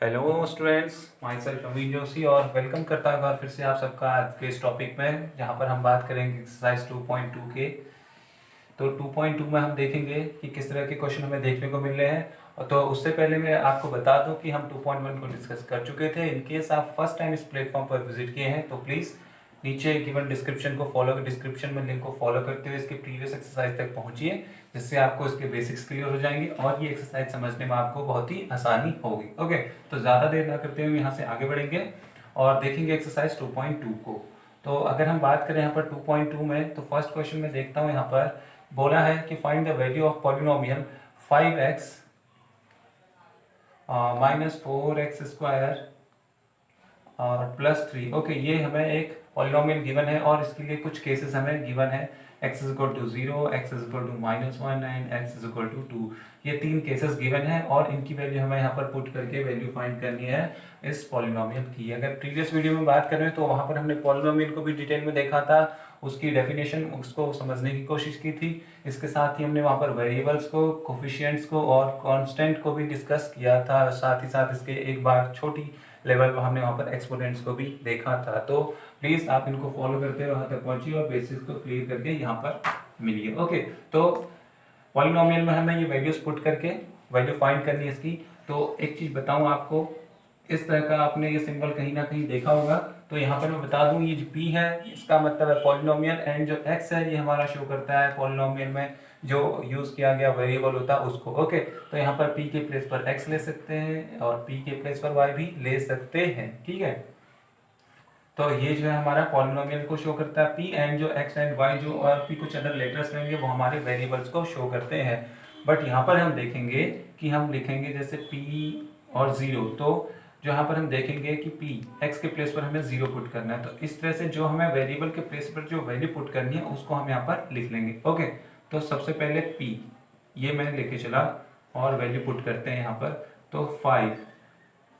Hello students, my self नवीन जोशी और welcome करता हूँ फिर से आप सबका आज के इस टॉपिक में, जहाँ पर हम बात करेंगे एक्सरसाइज 2.2 के। तो 2.2 में हम देखेंगे कि किस तरह के क्वेश्चन हमें देखने को मिल रहे हैं। और तो उससे पहले मैं आपको बता दूं कि हम 2.1 को डिस्कस कर चुके थे। इन केस आप फर्स्ट टाइम इस प्लेटफॉर्म पर विजिट किए हैं तो प्लीज़ नीचे गिवन डिस्क्रिप्शन में लिंक को फॉलो करते हुए इसके प्रीवियस एक्सरसाइज तक पहुंचिए, जिससे आपको इसके बेसिक्स क्लियर हो जाएंगे और ये एक्सरसाइज समझने में आपको बहुत ही आसानी होगी। ओके, तो ज़्यादा देर ना करते हुए यहाँ से आगे बढ़ेंगे और देखेंगे एक्सरसाइज 2.2 को। तो अगर हम बात करें यहाँ पर 2.2 में, तो फर्स्ट क्वेश्चन में देखता हूँ, यहाँ पर बोला है कि find the value of polynomial 5x minus 4x² और प्लस 3। ओके, ये हमें एक पॉलिनोमियल गिवन है और इसके लिए कुछ केसेस हमें गिवन है। x is equal to 0, x is equal to -1 and x is equal to 2। ये तीन केसेस गिवन है और इनकी वैल्यू हमें यहाँ पर पुट करके वैल्यू फाइंड करनी है इस पॉलिनोमियल की। अगर प्रीवियस वीडियो में बात करें तो वहाँ पर हमने पॉलिनोमियल को भी डिटेल में देखा था, उसकी डेफिनेशन उसको समझने की कोशिश की थी। इसके साथ ही हमने वहाँ पर वेरिएबल्स को, कोफिशिएंट्स को और कांस्टेंट को भी डिस्कस किया था। साथ ही साथ इसके एक बार छोटी लेवल पर हमने वहाँ पर एक्सपोनेंट्स को भी देखा था। तो प्लीज़ आप इनको फॉलो करते हुए वहाँ तक पहुँचिए और बेसिक्स को क्लियर करके यहाँ पर मिलिए। ओके, तो पॉलिनोमियल में हमें ये वैल्यूज पुट करके वैल्यू फाइंड करनी है इसकी। तो एक चीज़ बताऊँ आपको, इस तरह का आपने ये सिंबल कहीं ना कहीं देखा होगा। तो यहाँ पर मैं बता दूँ, ये जो p है इसका मतलब है पॉलिनोमियल, एंड जो x है ये हमारा शो करता है पॉलिनोमियल में जो यूज़ किया गया वेरिएबल होता है उसको। ओके, तो यहाँ पर p के प्लेस पर x ले सकते हैं और p के प्लेस पर y भी ले सकते हैं। ठीक है, तो ये जो है हमारा पॉलिनोमियल को शो करता है p, एंड जो x एंड y जो और भी कुछ अदर लेटर्स रहेंगे वो हमारे वेरिएबल्स को शो करते हैं। बट यहाँ पर हम देखेंगे कि हम लिखेंगे जैसे p और 0, तो जो यहाँ पर हम देखेंगे कि p x के प्लेस पर हमें 0 पुट करना है। तो इस तरह से जो हमें वेरिएबल के प्लेस पर जो वैल्यू पुट करनी है उसको हम यहाँ पर लिख लेंगे। ओके, तो सबसे पहले p ये मैंने लेके चला और वैल्यू पुट करते हैं यहाँ पर। तो 5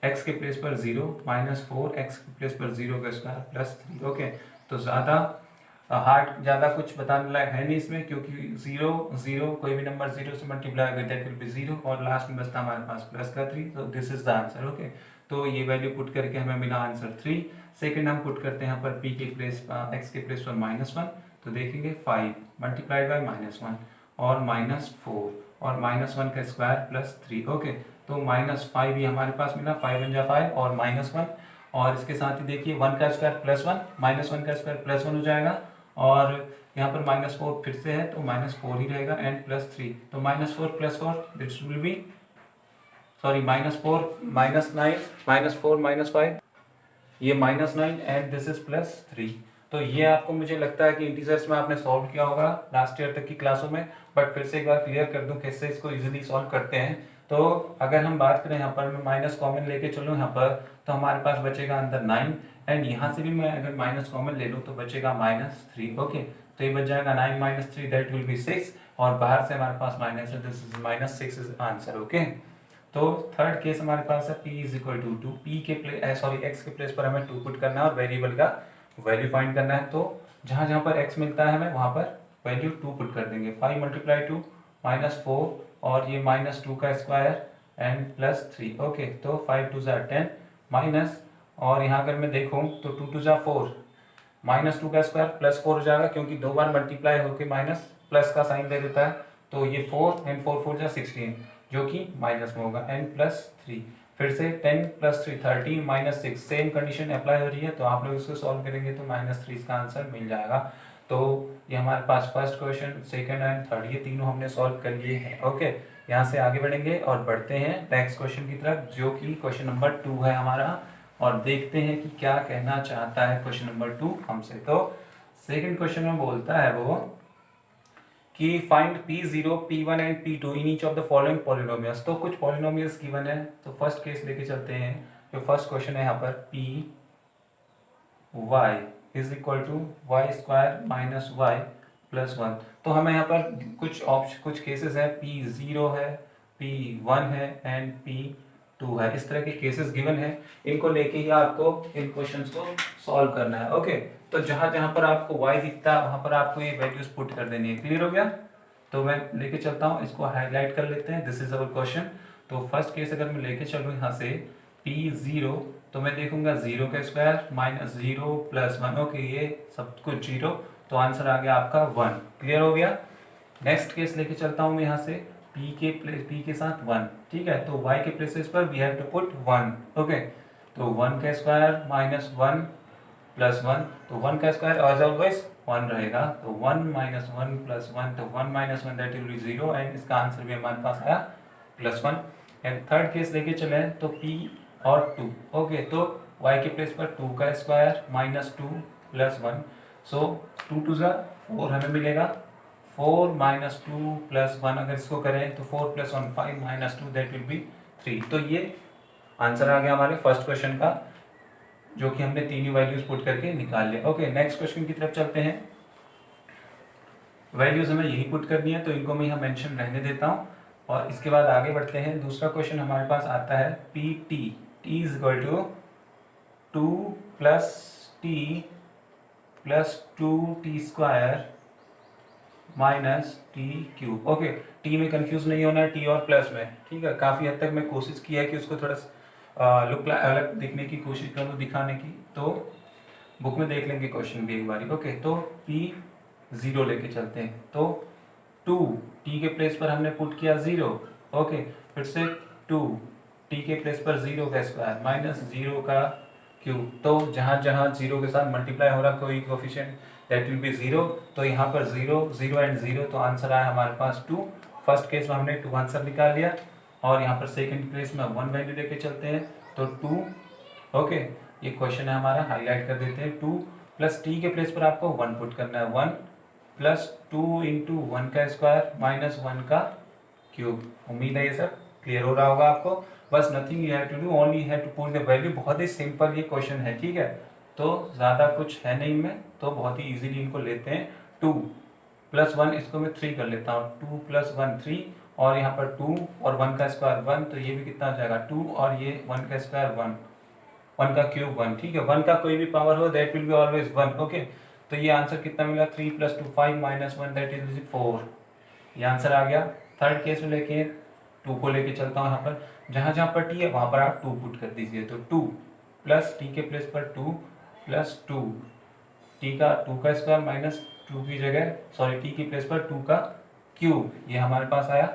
x के प्लेस पर 0, -4 x के प्लेस पर 0 का स्क्वायर प्लस 3। ओके, तो ज़्यादा कुछ बताने लायक है नहीं इसमें, क्योंकि 0 0 कोई भी नंबर 0 से मल्टीप्लाई अगर दैट विल बी 0 और लास्ट में बचता हमारे पास प्लस का 3। तो this is the answer. Okay, तो ये वैल्यू पुट करके हमें मिला आंसर 3। सेकंड हम पुट करते हैं यहाँ पर p के प्लेस x के प्लेस पर -1, तो देखेंगे 5 मल्टीप्लाइड बाई -1 और -4 और -1 का स्क्वायर प्लस 3। ओके, तो -5 ये हमारे पास मिला, 5 × 5 और -1, और इसके साथ ही देखिए 1 का स्क्वायर प्लस 1, -1 का स्क्वायर प्लस 1 हो जाएगा, और यहाँ पर -4 फिर से है तो -4 ही रहेगा, एंड प्लस 3। तो -4 + 4 दिस विल बी, सॉरी, -4 -9 -4 -5, ये -9 एंड दिस इज +3। तो ये आपको मुझे लगता है कि इंटीजर्स में आपने सॉल्व किया होगा लास्ट ईयर तक की क्लासों में, बट फिर से एक बार क्लियर कर दूं कैसे इसको इजीली सॉल्व करते हैं। तो अगर हम बात करें यहाँ पर, मैं माइनस कॉमन लेके चलूँ यहाँ पर, तो हमारे पास बचेगा अंदर 9, एंड यहाँ से भी मैं अगर माइनस कॉमन ले लूँ तो बचेगा -3। ओके, तो ये बच जाएगा 9 - 3 दैट विल बी 6, और बाहर से हमारे पास माइनस है, this is -6 is answer. Okay, तो थर्ड केस हमारे पास है p is equal to 2, p के प्लेस सॉरी x के प्लेस पर हमें 2 पुट करना है और वेरिएबल का वैल्यू फाइंड करना है। तो जहाँ जहाँ पर x मिलता है हमें वहाँ पर वैल्यू 2 पुट कर देंगे। 5 × 2 -4 और ये -2 का स्क्वायर एंड +3। ओके, तो 5 2 = 10 माइनस, और यहाँ अगर मैं देखूँ तो 2 2 = 4, -2 का स्क्वायर +4 हो जाएगा, क्योंकि 2 बार मल्टीप्लाई होकर माइनस प्लस का साइन दे देता है। तो ये 4 एंड 4 4 = 16, जो कि माइनस में होगा, एंड +3। फिर से 10 + 3 13 -6, सेम कंडीशन अप्लाई हो रही है। तो आप लोग इसको सॉल्व करेंगे तो -3 इसका आंसर मिल जाएगा। तो ये हमारे पास first question, second and third, ये तीनों हमने सॉल्व कर लिए हैं। ओके, यहाँ से आगे बढ़ेंगे और बढ़ते हैं नेक्स्ट क्वेश्चन की तरफ, जो कि क्वेश्चन नंबर 2 है हमारा, और देखते हैं कि क्या कहना चाहता है क्वेश्चन नंबर 2 हमसे। तो सेकंड क्वेश्चन में बोलता है वो कि find p0, p1 and p2 in each of the following polynomials. तो कुछ पॉलिनोमियल्स गिवन है, तो फर्स्ट केस लेके चलते हैं। जो फर्स्ट क्वेश्चन है यहाँ पर, p y is equal to y² - y + 1। तो हमें यहाँ पर कुछ केसेस है, p0 है, p1 है एंड p2 है। इस तरह के केसेस गिवन है, इनको लेके ही आपको इन क्वेश्चंस को सॉल्व करना है। ओके, तो जहां जहां पर आपको y दिखता है वहां पर आपको ये वैल्यूज पुट कर देनी है। क्लियर हो गया? तो मैं लेके चलता हूँ, इसको हाईलाइट कर लेते हैं। This is our question. तो फर्स्ट केस अगर मैं लेके चलूँ यहाँ से, पी ज़ीरो, तो मैं देखूंगा 0 का स्क्वायर माइनस 0 प्लस 1, ओके ये सब कुछ 0, तो आंसर आ गया आपका 1। क्लियर हो गया। नेक्स्ट केस लेके चलता हूँ मैं यहाँ से, p के साथ 1, ठीक है, तो y के प्लेसेस पर we have to put 1, okay, तो 1 का स्क्वायर माइनस 1 प्लस 1, तो 1 का स्क्वायर एज ऑलवेज 1 रहेगा, तो 1 माइनस 1 प्लस 1, तो 1 minus 1 that will be 0, and इसका आंसर भी हमारे पास आया +1। एंड थर्ड केस लेके चले तो p और 2, ओके, तो y के प्लेस पर 2 का स्क्वायर माइनस 2 प्लस 1, सो 2 2 ज़ा 4 हमें मिलेगा, 4 माइनस 2 प्लस 1, अगर इसको करें तो 4 plus 1 5 minus 2 that will be 3। तो ये आंसर आ गया हमारे फर्स्ट क्वेश्चन का, जो कि हमने तीनों वैल्यूज पुट करके निकाल लिया। ओके, नेक्स्ट क्वेश्चन की तरफ चलते हैं। वैल्यूज हमें यही पुट करनी है, तो इनको मैं यहाँ मेंशन रहने देता हूँ और इसके बाद आगे बढ़ते हैं। दूसरा क्वेश्चन हमारे पास आता है p t, t is equal to 2 plus t plus 2t square minus t cube. Okay, t में कंफ्यूज नहीं होना है, टी और प्लस में, ठीक है। काफ़ी हद तक मैं कोशिश की है कि उसको थोड़ा लुक अलग दिखने की कोशिश करूँ, दिखाने की, तो बुक में देख लेंगे क्वेश्चन भी एक बारी। ओके, तो p 0 लेके चलते हैं, तो 2 t के प्लेस पर हमने पुट किया 0, ओके, फिर से 2 t के प्लेस पर 0 का स्क्वायर माइनस 0 का क्यूब, तो जहाँ जहाँ 0 के साथ मल्टीप्लाई हो रहा कोई कोफिशिएंट दैट विल बी 0, तो यहाँ पर 0 0 एंड 0, तो आंसर आया हमारे पास 2। फर्स्ट केस में हमने 2 आंसर निकाल लिया, और यहाँ पर सेकंड केस में 1 वैल्यू लेके चलते हैं, तो 2, ओके, ये क्वेश्चन है हमारा, हाईलाइट कर देते हैं। 2 प्लस टी के प्लेस पर आपको 1 पुट करना है, 1 प्लस 2 इंटू 1 का स्क्वायर माइनस 1 का क्यूब। उम्मीद है ये सब क्लियर हो रहा होगा आपको। बस nothing you have to do, only have to put the value. बहुत ही सिंपल ये क्वेश्चन है, ठीक है, तो ज़्यादा कुछ है नहीं में, तो बहुत ही इजीली इनको लेते हैं। 2 प्लस 1, इसको मैं 3 कर लेता हूँ, 2 प्लस 1 3, और यहाँ पर 2 और 1 का स्क्वायर 1, तो ये भी कितना हो जाएगा 2, और ये 1 का स्क्वायर 1, 1 का क्यूब 1, ठीक है, 1 का कोई भी पावर हो that will be always 1, okay. तो ये आंसर कितना मिला, 3 प्लस 2 5 माइनस 1 दैट इज 4, ये आंसर आ गया। थर्ड केस में लेके 2 को लेके चलता हूँ, यहाँ पर जहाँ जहाँ पर टी है वहाँ पर आप 2 पुट कर दीजिए, तो 2 प्लस टी के प्लेस पर 2 प्लस 2, टी का 2 का स्क्वायर माइनस 2 की जगह, सॉरी, टी की प्लेस पर 2 का क्यूब, ये हमारे पास आया,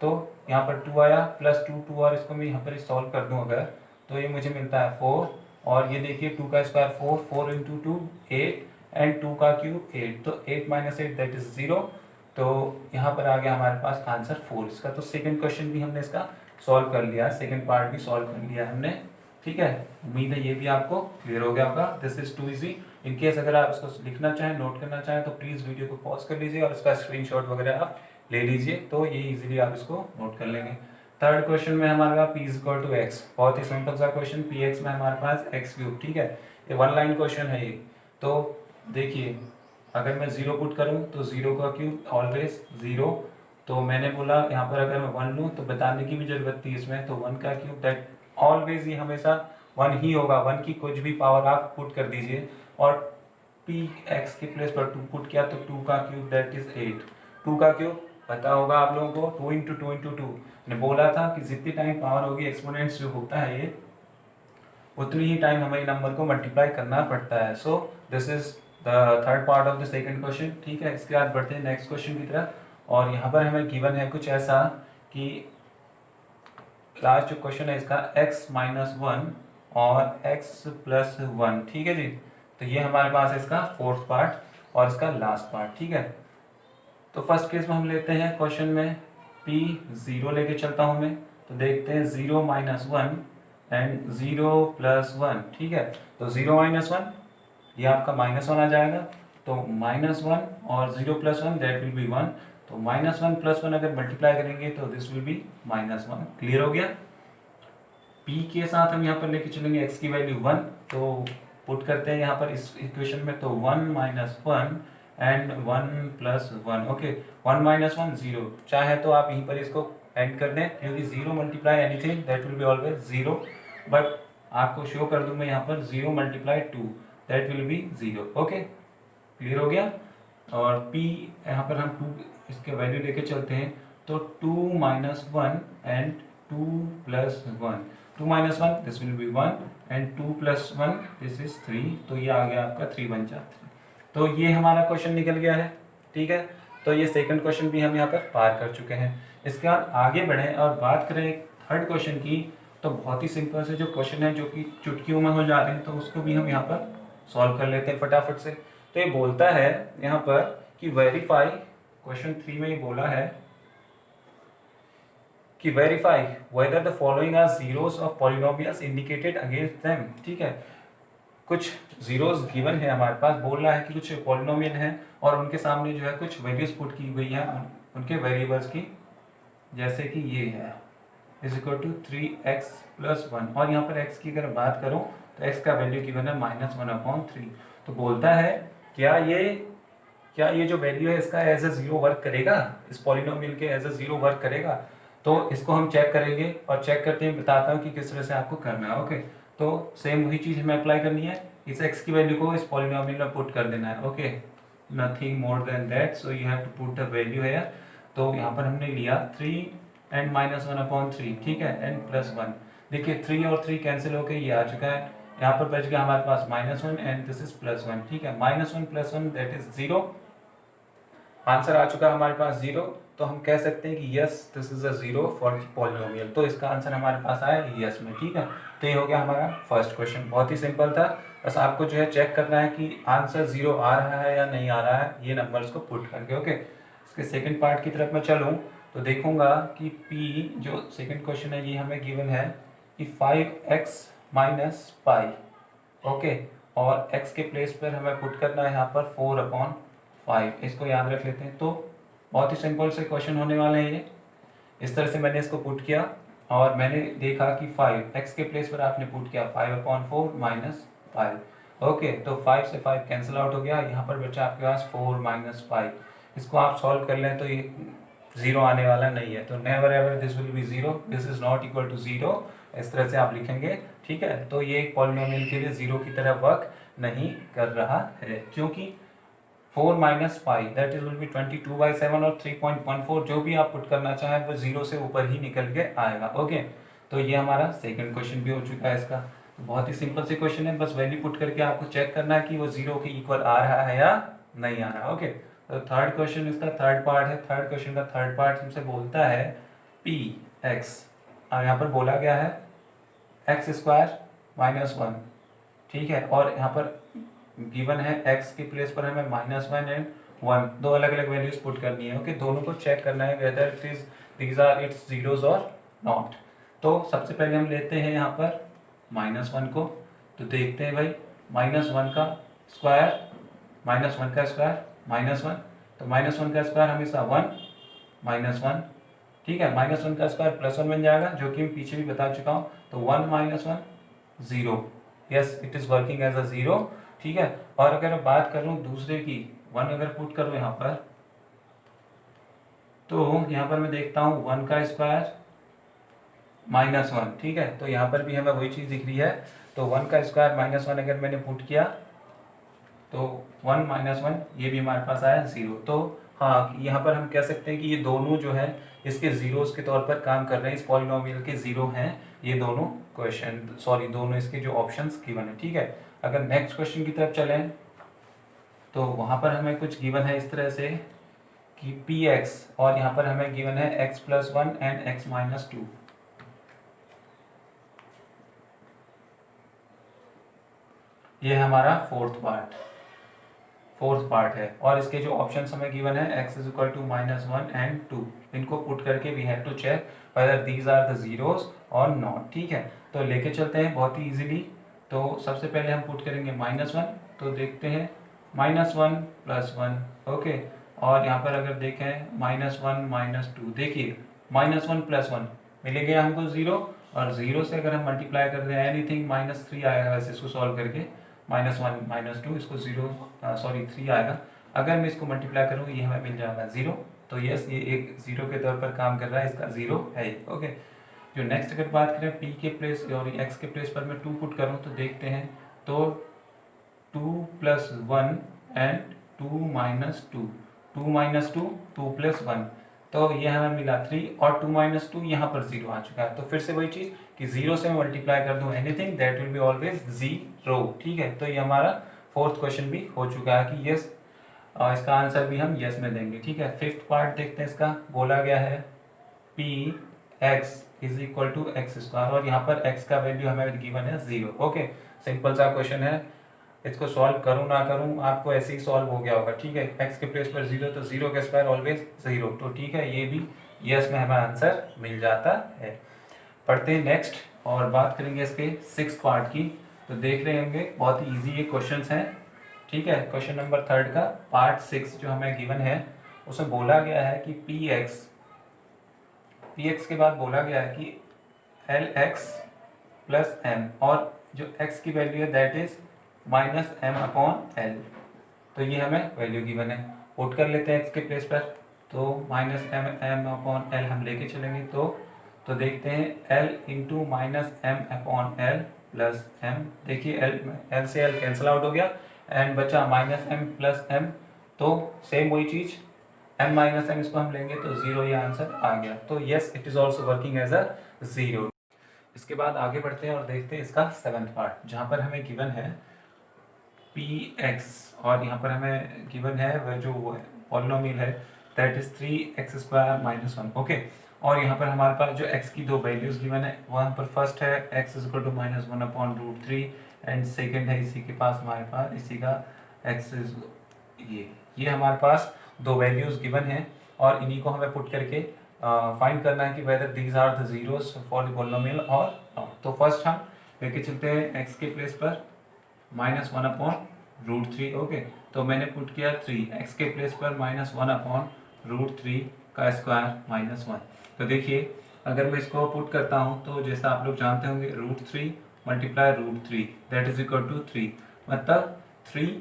तो यहाँ पर 2 आया प्लस 2 2, और इसको मैं यहाँ पर सॉल्व कर दूँ अगर, तो ये मुझे मिलता है 4, और ये देखिए 2 का स्क्वायर 4, 4 इंटू 2 8, एंड 2 का क्यूब 8, तो 8 माइनस 8 दैट इज 0, तो यहाँ पर आ गया हमारे पास आंसर 4 इसका। तो सेकंड क्वेश्चन भी हमने इसका सॉल्व कर लिया, सेकंड पार्ट भी सॉल्व कर लिया हमने, ठीक है। उम्मीद है ये भी आपको क्लियर हो गया होगा। This is too easy. In case अगर आप इसको लिखना चाहें, नोट करना चाहें, तो प्लीज़ वीडियो को पॉज कर लीजिए और इसका स्क्रीनशॉट वगैरह आप ले लीजिए, तो ये इजीली आप इसको नोट कर लेंगे। थर्ड क्वेश्चन में हमारा p is equal to x, बहुत ही सिंपल सा क्वेश्चन, पी एक्स में हमारे पास एक्स क्यूब, ठीक है, ये 1 लाइन क्वेश्चन है ये। तो देखिए, अगर मैं 0 पुट करूँ तो 0 का क्यूब ऑलवेज 0, तो मैंने बोला यहाँ पर अगर मैं 1 लूँ तो बताने की भी जरूरत थी इसमें, तो 1 का क्यूब दैट ऑलवेज ये हमेशा 1 ही होगा, 1 की कुछ भी पावर आप पुट कर दीजिए, और पी एक्स के प्लेस पर 2 पुट किया तो 2 का क्यूब दैट इज 8, 2 का क्यूब पता होगा आप लोगों को, 2 इंटू 2 इंटू 2, मैंने बोला था कि जितनी टाइम पावर होगी एक्सपोनेंट्स जो होता है ये, उतनी ही टाइम हमें नंबर को मल्टीप्लाई करना पड़ता है। सो this is the third part of the second question, ठीक है। इसके बाद बढ़ते हैं नेक्स्ट क्वेश्चन की तरफ, और यहाँ पर हमें गिवन है कुछ ऐसा कि लास्ट जो क्वेश्चन है इसका x माइनस 1 और x प्लस 1, ठीक है जी, तो ये हमारे पास है इसका फोर्थ पार्ट और इसका लास्ट पार्ट, ठीक है। तो फर्स्ट केस में हम लेते हैं क्वेश्चन में p 0 लेके चलता हूँ मैं, तो देखते हैं 0 माइनस 1 एंड 0 प्लस 1, ठीक है, तो 0 माइनस 1 ये आपका -1 आ जाएगा, तो -1 और 0 प्लस 1 दैट विल बी 1, तो -1 प्लस 1 अगर मल्टीप्लाई करेंगे तो दिस विल बी -1। क्लियर हो गया। p के साथ हम यहाँ पर लेके चलेंगे x की वैल्यू 1, तो पुट करते हैं यहाँ पर इस इक्वेशन में, तो 1 minus 1 and 1 plus 1, okay, 1 minus 1 0, चाहे तो आप यहीं पर इसको एंड कर दें, क्योंकि 0 multiply anything that will be always 0, but आपको शो कर दूं मैं यहाँ पर 0 multiply 2 that will be 0, okay. Clear हो गया। और p यहाँ पर हम 2 इसके वैल्यू लेके चलते हैं, तो 2 minus 1 and 2 plus 1, 2 minus 1 this will be 1 and 2 plus 1 this is 3, तो ये आ गया आपका 3 1 4 3। तो ये हमारा क्वेश्चन निकल गया है, ठीक है। तो ये सेकंड क्वेश्चन भी हम यहाँ पर पार कर चुके हैं। इसके बाद आगे बढ़ें और बात करें थर्ड क्वेश्चन की, तो बहुत ही सिंपल से जो क्वेश्चन है जो कि चुटकियों में हो जा रहे हैं, तो उसको भी हम यहाँ पर सॉल्व कर लेते हैं फटाफट से। तो ये बोलता है यहाँ पर कि वेरीफाई, क्वेश्चन 3 में ये बोला है कि verify whether the following are zeros of polynomials indicated against them, ठीक है। कुछ जीरोस गिवन है हमारे पास, बोल रहा है कि कुछ पॉलिनोमियल हैं और उनके सामने जो है कुछ वैल्यूज पुट की गई हैं उनके वेरिएबल्स की, जैसे कि ये है इज इक्वल टू 3x + 1, और यहाँ पर x की अगर बात करूँ तो x का वैल्यू गिवन है -1/3। तो बोलता है क्या ये जो वैल्यू है इसका एज ए जीरो वर्क करेगा, इस पॉलिनोमियल के एज ए जीरो वर्क करेगा। तो इसको हम चेक करेंगे और चेक करते हैं बताता हूँ कि किस तरह से आपको करना है। ओके, तो सेम वही चीज़ हमें अप्लाई करनी है, इस x की वैल्यू को इस पॉलिनोमियल में पुट कर देना है। Okay, nothing more than that, so you have to put the value है। तो यहाँ पर हमने लिया 3 and -1/3, ठीक है, n + 1। देखिए 3 और 3 कैंसिल होकर ये आ चुका है, यहाँ पर बच गया हमारे पास -1 एंड दिस इज +1, ठीक है। -1 + 1 दैट इज 0, आंसर आ चुका है हमारे पास 0। तो हम कह सकते हैं कि yes this is a 0 for polynomial, तो इसका आंसर हमारे पास आया यस में, ठीक है। तो ये हो गया हमारा फर्स्ट क्वेश्चन, बहुत ही सिंपल था। बस आपको जो है चेक करना है कि आंसर 0 आ रहा है या नहीं आ रहा है, ये नंबर्स को पुट करके। ओके, इसके सेकंड पार्ट की तरफ मैं चलूँ तो देखूंगा कि P जो सेकंड क्वेश्चन है ये हमें गिवन है कि 5x - पाई, ओके, और x के प्लेस पर हमें पुट करना है यहाँ पर 4/5, इसको याद रख लेते हैं। तो बहुत ही सिंपल से क्वेश्चन होने वाले हैं ये। इस तरह से मैंने इसको पुट किया और मैंने देखा कि 5 x के प्लेस पर आपने पुट किया 5/4 - पाई, ओके। तो 5 से 5 कैंसिल आउट हो गया, यहाँ पर बचा आपके पास 4 - पाई। इसको आप सॉल्व कर लें तो ये 0 आने वाला नहीं है, तो never ever this will be 0, this is not equal to 0, इस तरह से आप लिखेंगे, ठीक है। तो ये एक पॉलिनोमियल के लिए 0 की तरह वर्क नहीं कर रहा है, क्योंकि 4 - पाई दैट इज विल बी 22/7 और 3.14, जो भी आप पुट करना चाहें वो 0 से ऊपर ही निकल के आएगा। ओके, तो ये हमारा सेकंड क्वेश्चन भी हो चुका है इसका। तो बहुत ही सिंपल सी क्वेश्चन है, बस वैल्यू पुट करके आपको चेक करना है कि वो 0 के इक्वल आ रहा है या नहीं आ रहा। ओके, तो थर्ड क्वेश्चन इसका थर्ड पार्ट है। थर्ड क्वेश्चन का थर्ड पार्ट हमसे बोलता है Px, और यहाँ पर बोला गया है x² - 1, ठीक है, और यहाँ पर गिवन है x के प्लेस पर हमें -1 एंड 1 दो अलग अलग वैल्यूज पुट करनी है। ओके, दोनों को चेक करना है whether it is these are its zeros और नॉट। तो सबसे पहले हम लेते हैं यहाँ पर -1 को, तो देखते हैं भाई -1 का स्क्वायर -1, तो -1 का स्क्वायर हमेशा 1 ठीक है। -1 का स्क्वायर +1 बन जाएगा, जो कि मैं पीछे भी बता चुका हूँ। तो 1 - 1 0, yes it is working as a 0, ठीक है। और अगर मैं बात करूँ दूसरे की 1 अगर पुट करूँ यहाँ पर, तो यहाँ पर मैं देखता हूँ 1 का स्क्वायर -1, ठीक है। तो यहाँ पर भी हमें वही चीज़ दिख रही है। तो 1 का स्क्वायर -1 अगर मैंने पुट किया तो 1 - 1 ये भी हमारे पास आया 0। तो हाँ, यहाँ पर हम कह सकते हैं कि ये दोनों जो है इसके जीरोस के तौर पर काम कर रहे हैं, इस पॉलिनोमियल के 0 हैं ये दोनों दोनों इसके जो ऑप्शंस गिवन है, ठीक है। अगर नेक्स्ट क्वेश्चन की तरफ चलें तो वहाँ पर हमें कुछ गिवन है इस तरह से कि Px, और यहाँ पर हमें गिवन है x + 1 एंड x - 2। ये हमारा फोर्थ पार्ट है, और इसके जो ऑप्शंस हमें गिवन है x = -1 एंड 2, इनको पुट करके we have to check whether these are the zeros और नॉट, ठीक है। तो लेके चलते हैं बहुत ही इजीली। तो सबसे पहले हम पुट करेंगे -1, तो देखते हैं -1 + 1, ओके। और यहाँ पर अगर देखें -1 - 2, देखिए -1 + 1 मिल गया हमको 0, और 0 से अगर हम मल्टीप्लाई कर दें एनीथिंग -3 आएगा वैसे इसको सॉल्व करके, -1 - 2 इसको 3 आएगा। अगर मैं इसको मल्टीप्लाई करूँ ये हमें मिल जाएगा 0। तो यस ये एक 0 के तौर पर काम कर रहा है, इसका 0 है। ओके, जो नेक्स्ट अगर बात करें p के प्लेस और x के प्लेस पर मैं 2 पुट करूँ तो देखते हैं, तो 2 + 1 एंड 2 - 2, 2 - 2 2 + 1, तो ये हमें मिला 3 और 2 माइनस 2 यहाँ पर 0 आ चुका है। तो फिर से वही चीज़ कि 0 से मल्टीप्लाई कर दूँ anything that will be always 0। ठीक है, तो ये हमारा फोर्थ क्वेश्चन भी हो चुका है कि यस, इसका आंसर भी हम यस में देंगे। ठीक है, फिफ्थ पार्ट देखते हैं। इसका बोला गया है p x is equal to x square और यहाँ पर एक्स का वैल्यू हमें गिवन है 0। ओके, सिंपल सा क्वेश्चन है, इसको सॉल्व करूँ ना करूँ आपको ऐसे ही सॉल्व हो गया होगा। ठीक है, एक्स के प्लेस पर 0 तो 0 का स्क्वायर ऑलवेज 0। तो ठीक है, ये भी यस में हमें आंसर मिल जाता है। पढ़ते हैं नेक्स्ट और बात करेंगे इसके सिक्स पार्ट की। तो देख रहे होंगे बहुत ही ईजी ये क्वेश्चंस हैं। ठीक है, क्वेश्चन नंबर 3 का पार्ट 6 जो हमें गिवन है उसमें बोला गया है कि पी एक्स के बाद बोला गया है कि एल एक्स प्लस एम और जो एक्स की वैल्यू है that is minus m upon l. तो ये हमें वैल्यू गिवन है, पुट कर लेते हैं एक्स के प्लेस पर। तो माइनस एम अपॉन एल हम लेके चलेंगे। तो देखते हैं l into minus m upon l plus m. देखिए एल से एल कैंसिल आउट हो गया एंड बचा माइनस एम प्लस एम। तो सेम वही चीज एम माइनस एम, इसको हम लेंगे तो 0 ये आंसर आ गया। तो yes, it is also working as a 0। इसके बाद आगे बढ़ते हैं और देखते हैं इसका सेवेंथ पार्ट जहाँ पर हमें गिवन है पी एक्स और यहाँ पर हमें गिवन है वह जो पॉलिनोमियल है that is 3x square minus 1। Okay, और यहाँ पर हमारे पास जो x की दो वैल्यूज गिवन है वहाँ पर फर्स्ट है x is equal to minus 1 upon root 3 and second है इसी के पास हमारे पास इसी का x इज ये हमारे पास दो वैल्यूज गिवन है और इन्हीं को हमें पुट करके फाइंड करना है कि whether these are the zeros for the polynomial और नॉट। तो फर्स्ट हम लेके चलते हैं x के प्लेस पर माइनस 1 अपॉन रूट 3। ओके, तो मैंने पुट किया 3 x के प्लेस पर माइनस 1 अपॉन रूट 3 का स्क्वायर माइनस 1। तो देखिए अगर मैं इसको पुट करता हूँ तो जैसा आप लोग जानते होंगे root 3 multiply root 3 that is equal to 3, मतलब 3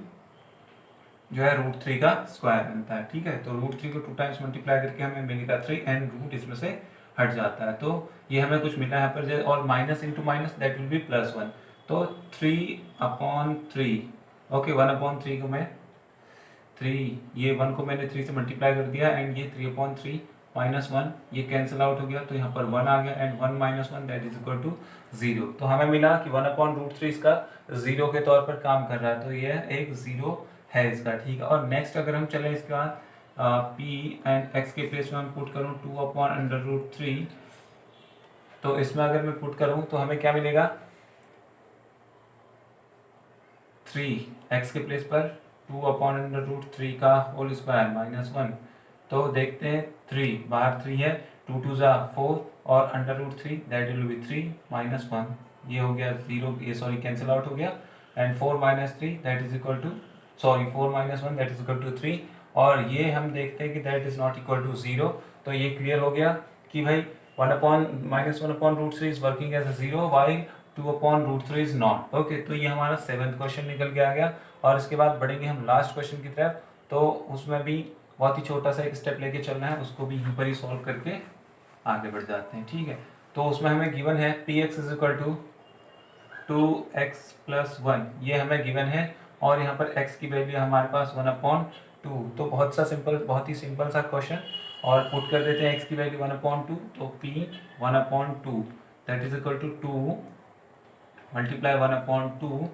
जो है रूट 3 का स्क्वायर बनता है। ठीक है, तो रूट 3 को 2 टाइम्स मल्टीप्लाई करके हमें मिलेगा 3 एंड रूट इसमें से हट जाता है। तो ये हमें कुछ मिला यहाँ पर और minus into minus that will B plus 1। तो 3 अपॉन 3, ओके 1 अपॉन 3 को मैं 3 ये 1 को मैंने 3 से मल्टीप्लाई कर दिया एंड ये 3 अपॉन 3 माइनस 1 ये कैंसिल आउट हो गया तो यहाँ पर 1 आ गया and 1 minus 1 that is equal to 0। तो हमें मिला कि 1 अपॉन रूट 3 इसका 0 के तौर पर काम कर रहा है। तो ये एक 0 है इसका। ठीक है, और नेक्स्ट अगर हम चलें इसके बाद पी एंड एक्स के प्लेस में हम पुट करूँ 2 अपॉन अंडर रूट 3, तो इसमें अगर मैं पुट करूँ तो हमें क्या मिलेगा 3 एक्स के प्लेस पर 2 अपॉन अंडर रूट 3 का होल स्क्वायर माइनस 1। तो देखते हैं 3 बाहर 3 है, 2 2 जा 4 और under root 3 that will be 3 minus 1 ये हो गया 0, ये सॉरी कैंसिल आउट हो गया and 4 minus 3 that is equal to 4 minus 1 that is equal to 3 और ये हम देखते हैं कि that is not equal to 0। तो ये क्लियर हो गया कि भाई 1 upon minus 1 upon root 3 is working as a 0 while 2 upon root 3 is not. Okay, तो ये हमारा 7th क्वेश्चन निकल के आ गया और इसके बाद बढ़ेंगे हम लास्ट क्वेश्चन की तरफ। तो उसमें भी बहुत ही छोटा सा एक स्टेप लेके चलना है, उसको भी यहीं पर ही सॉल्व करके आगे बढ़ जाते हैं। ठीक है, तो उसमें हमें गिवन है p x is equal to 2x plus 1 ये हमें गिवन है और यहाँ पर x की वैल्यू हमारे पास 1 अपॉन 2। तो बहुत ही सिंपल सा क्वेश्चन और पुट कर देते हैं x की वैल्यू 1 अपॉन 2। तो p 1 upon 2 that is equal to 2 multiply 1 upon 2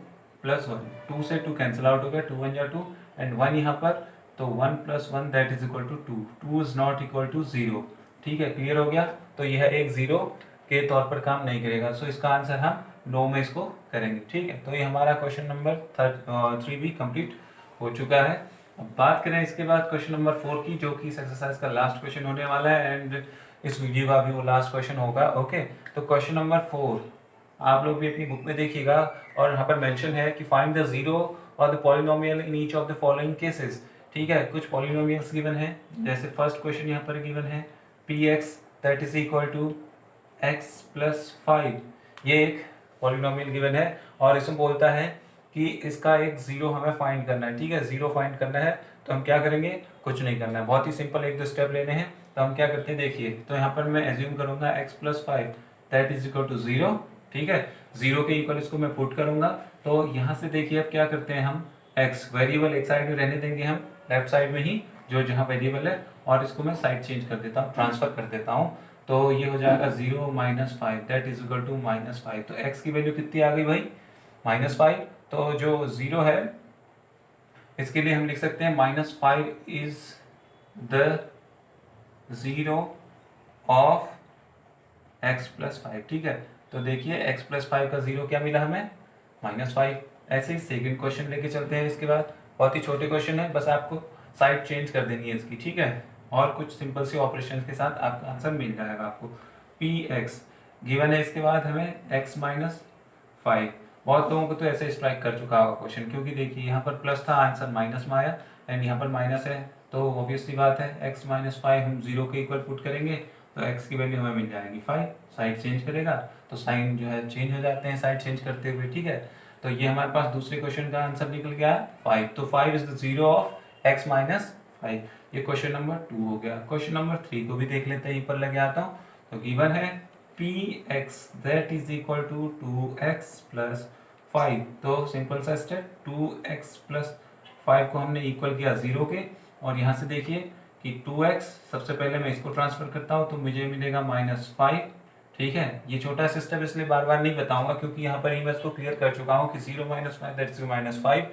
plus 1। 2 से 2 कैंसिल आउट हो गया, 2 1 या 2 एंड 1 यहाँ पर, तो 1 plus 1 that is equal to 2। 2 is not equal to 0। ठीक है, क्लियर हो गया। तो यह एक 0 के तौर पर काम नहीं करेगा। सो इसका आंसर हम नो में इसको करेंगे। ठीक है, तो ये हमारा क्वेश्चन नंबर 3 भी कंप्लीट हो चुका है। अब बात करें इसके बाद क्वेश्चन नंबर 4 की, जो कि इस एक्सरसाइज का लास्ट क्वेश्चन होने वाला है एंड इस वीडियो का भी वो लास्ट क्वेश्चन होगा। ओके, तो क्वेश्चन नंबर 4 आप लोग भी अपनी बुक में देखिएगा और यहाँ पर मेंशन है कि फाइंड द जीरो और the polynomial in each of the following cases. ठीक है, कुछ पॉलिनोमियल्स गिवन है, जैसे फर्स्ट क्वेश्चन यहाँ पर गिवन है p x that is equal to x plus 5। ये एक पॉलिनोमियल गिवन है और इसमें बोलता है कि इसका एक 0 हमें फाइंड करना है। ठीक है, 0 फाइंड करना है तो हम क्या करेंगे, कुछ नहीं करना है, बहुत ही सिंपल एक दो स्टेप लेने हैं। तो हम क्या करते हैं देखिए, तो यहाँ पर मैं एज्यूम करूंगा x plus 5 that is equal to 0। ठीक है, 0 के इक्वल इसको मैं पुट करूंगा। तो यहाँ से देखिए अब क्या करते हैं हम, x वेरिएबल एक साइड में रहने देंगे, हम लेफ्ट साइड में ही जो जहाँ वेरिएबल है, और इसको मैं साइड चेंज कर देता हूँ, ट्रांसफर कर देता हूँ। तो ये हो जाएगा 0 minus 5 that is equal to -5। तो x की वैल्यू कितनी आ गई भाई, -5। तो जो 0 है इसके लिए हम लिख सकते हैं -5 is the 0 of x plus 5। ठीक है, तो देखिए x प्लस 5 का 0 क्या मिला हमें, -5। ऐसे ही सेकंड क्वेश्चन लेके चलते हैं। इसके बाद बहुत ही छोटे क्वेश्चन है, बस आपको साइड चेंज कर देनी है इसकी, ठीक है, और कुछ सिंपल सी ऑपरेशन के साथ आपका आंसर मिल जाएगा आपको। px गिवन है, इसके बाद हमें x माइनस 5। बहुत लोगों को तो ऐसे स्ट्राइक कर चुका होगा क्वेश्चन, क्योंकि देखिए यहाँ पर प्लस था, आंसर माइनस में आया, एंड यहाँ पर माइनस है, तो ऑब्वियसली बात है x माइनस 5 हम 0 के इक्वल पुट करेंगे तो x की वैल्यू हमें मिल जाएगी 5। साइड चेंज करेगा तो साइन जो है चेंज हो जाते हैं साइड चेंज करते हुए, ठीक है। तो ये हमारे पास दूसरे क्वेश्चन का आंसर निकल गया 5। तो 5 is the 0 of x minus 5। ये क्वेश्चन नंबर 2 हो गया। क्वेश्चन नंबर 3 को भी देख लेते हैं, यहीं पर लगे आता हूँ। तो गिवन है px that is equal to 2x plus 5। तो सिंपल सा स्टेप, 2x प्लस 5 को हमने इक्वल किया 0 के, और यहाँ से देखिए कि 2x, सबसे पहले मैं इसको ट्रांसफर करता हूँ तो मुझे मिलेगा -5। ठीक है, ये छोटा सा स्टेप इसलिए बार बार नहीं बताऊंगा, क्योंकि यहाँ पर ही मैं इसको क्लियर कर चुका हूँ कि 0 माइनस 5 दैट्स -5,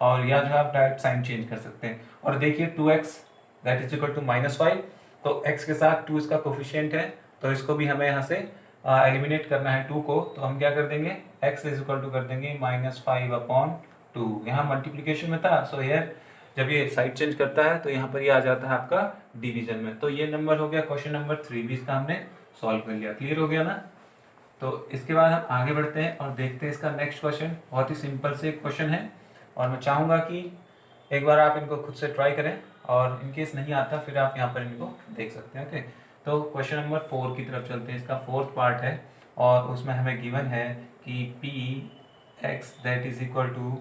और यहाँ जो है आप डायरेक्ट साइन चेंज कर सकते हैं। और देखिए 2x that is equal to -5, तो x के साथ 2 इसका कोफिशिएंट है, तो इसको भी हमें यहाँ से एलिमिनेट करना है 2 को। तो हम क्या कर देंगे, x इज इक्वल टू कर देंगे -5/2। यहाँ मल्टीप्लीकेशन में था, सो हियर जब ये साइड चेंज करता है तो यहाँ पर ये आ जाता है आपका डिवीजन में। तो ये नंबर हो गया क्वेश्चन नंबर 3 भी, इसका हमने सॉल्व कर लिया। क्लियर हो गया ना। तो इसके बाद हम आगे बढ़ते हैं और देखते हैं इसका नेक्स्ट क्वेश्चन। बहुत ही सिंपल से क्वेश्चन है, और मैं चाहूँगा कि एक बार आप इनको खुद से ट्राई करें, और इनकेस नहीं आता फिर आप यहाँ पर इनको देख सकते हैं। ओके, तो क्वेश्चन नंबर 4 की तरफ चलते हैं। इसका फोर्थ पार्ट है, और उसमें हमें गिवन है कि px that is equal to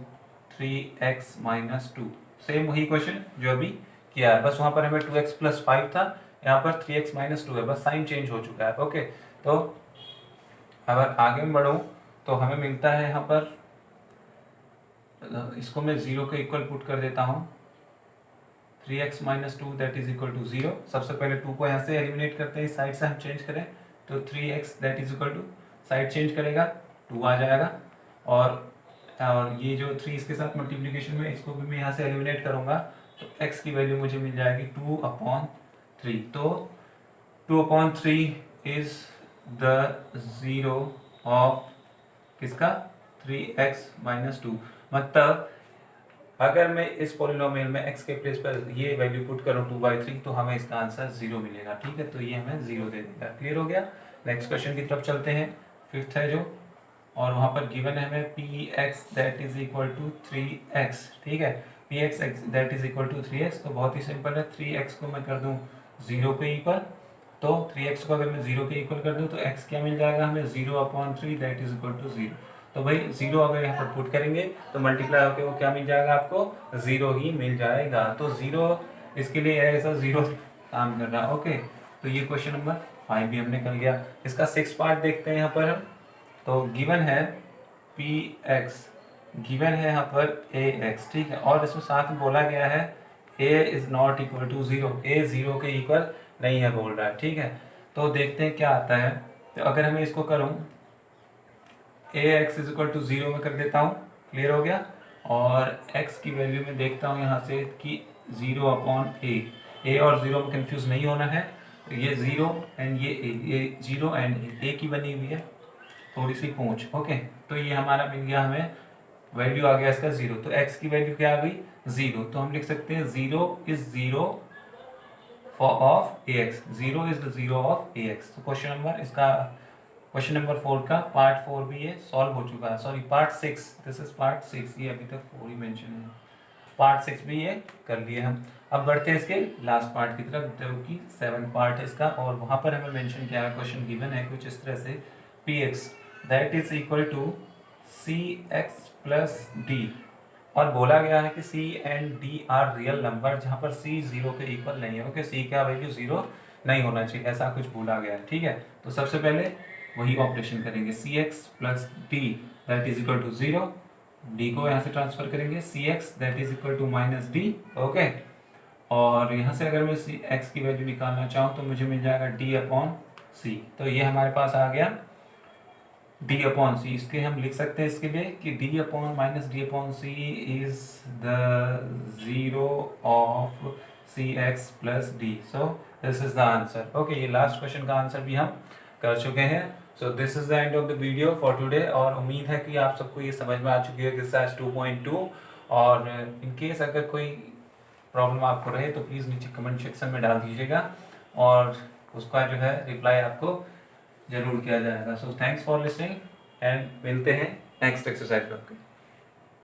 3x minus 2। Same वही क्वेश्चन जो अभी किया है, बस वहाँ पर हमें 2x प्लस 5 था, यहाँ पर 3x माइनस 2 है, बस साइन चेंज हो चुका है। ओके, तो अगर आगे में बढ़ूँ तो हमें मिलता है यहाँ पर, इसको मैं 0 के इक्वल पुट कर देता हूँ, 3x minus 2 that is equal to 0। सबसे पहले 2 को यहाँ से एलिमिनेट करते हैं, साइड से हम चेंज करें तो 3x that is equal to, side change करेगा 2 आ जाएगा, और ये जो 3 इसके साथ मल्टीप्लिकेशन में, इसको भी मैं यहाँ से एलिमिनेट करूँगा तो x की वैल्यू मुझे मिल जाएगी 2/3। तो 2/3 इज द 0 ऑफ किसका, 3x माइनस 2। मतलब अगर मैं इस पॉलिनोमियल में x के प्लेस पर ये वैल्यू पुट करूँ 2/3 तो हमें इसका आंसर 0 मिलेगा। ठीक है, तो ये हमें 0 दे देगा। क्लियर हो गया। नेक्स्ट क्वेश्चन की तरफ चलते हैं, फिफ्थ है जो, और वहाँ पर गिवन है हमें px that is equal to 3x। ठीक है, px that is equal to 3x। तो बहुत ही सिंपल है, 3x को मैं कर दूँ 0 के इक्वल, तो 3x को अगर मैं 0 के इक्वल कर दूँ तो x क्या मिल जाएगा हमें, 0/3 दैट इज इक्वल टू 0। तो भाई 0 अगर यहाँ पर पुट करेंगे तो मल्टीप्लाई होकर वो क्या मिल जाएगा आपको, 0 ही मिल जाएगा। तो 0 इसके लिए ऐसा 0 काम कर रहा। ओके, तो ये क्वेश्चन नंबर 5 भी हमने कर लिया। इसका 6 पार्ट देखते हैं यहाँ पर हम। तो गिवन है px, गिवन है यहाँ पर ax। ठीक है, और इसमें साथ में बोला गया है a is not equal to 0, a 0 के इक्वल नहीं है बोल रहा है। ठीक है, तो देखते हैं क्या आता है। तो अगर हमें इसको करूँ ax इज इक्वल टू 0 में कर देता हूँ, क्लियर हो गया, और x की वैल्यू में देखता हूँ यहाँ से कि 0/a, a और 0 में कंफ्यूज नहीं होना है। ये 0 एंड ये 0 एंड a की बनी हुई है थोड़ी सी पूंछ। ओके, तो ये हमारा मिल गया, हमें वैल्यू आ गया इसका 0। तो x की वैल्यू क्या आ गई, 0। तो हम लिख सकते हैं 0 is 0 of ax, 0 is the 0 of ax। तो क्वेश्चन नंबर इसका, क्वेश्चन नंबर 4 का पार्ट 4 भी ये सॉल्व हो चुका है। Sorry, part 6, this is part 6, ये अभी तक 4 ही मेंशन है। पार्ट 6 भी ये कर लिए हम। अब बढ़ते हैं इसके लास्ट पार्ट की तरफ, जो कि 7 पार्ट है इसका, और वहाँ पर हमें मेंशन किया है, क्वेश्चन गिवन है कुछ इस तरह से, px that is equal to cx plus d, और बोला गया है कि c and d are real number, जहाँ पर c 0 के इक्वल नहीं है। ओके, c का वैल्यू 0 नहीं होना चाहिए, ऐसा कुछ बोला गया है। ठीक है, तो सबसे पहले वही ऑपरेशन करेंगे, cx plus d that is equal to 0, d को यहाँ से ट्रांसफर करेंगे, cx that is equal to minus d। Okay, और यहाँ से अगर मैं सी एक्स की वैल्यू निकालना चाहूँ तो मुझे मिल जाएगा डी अपॉन सी। तो ये हमारे पास आ गया डी अपॉन सी। इसके हम लिख सकते हैं इसके लिए कि d upon minus d upon c is the zero of c x plus d. So this is the answer. Okay, ये लास्ट क्वेश्चन का आंसर भी हम कर चुके हैं। So this is the end of the video for today. और उम्मीद है कि आप सबको ये समझ में आ चुकी है एक्सरसाइज 2.2। और इन केस अगर कोई प्रॉब्लम आपको रहे तो प्लीज़ नीचे कमेंट सेक्शन में डाल दीजिएगा और उसका जो है रिप्लाई आपको जरूर किया जाएगा। So thanks for listening and मिलते हैं नेक्स्ट एक्सरसाइज पर।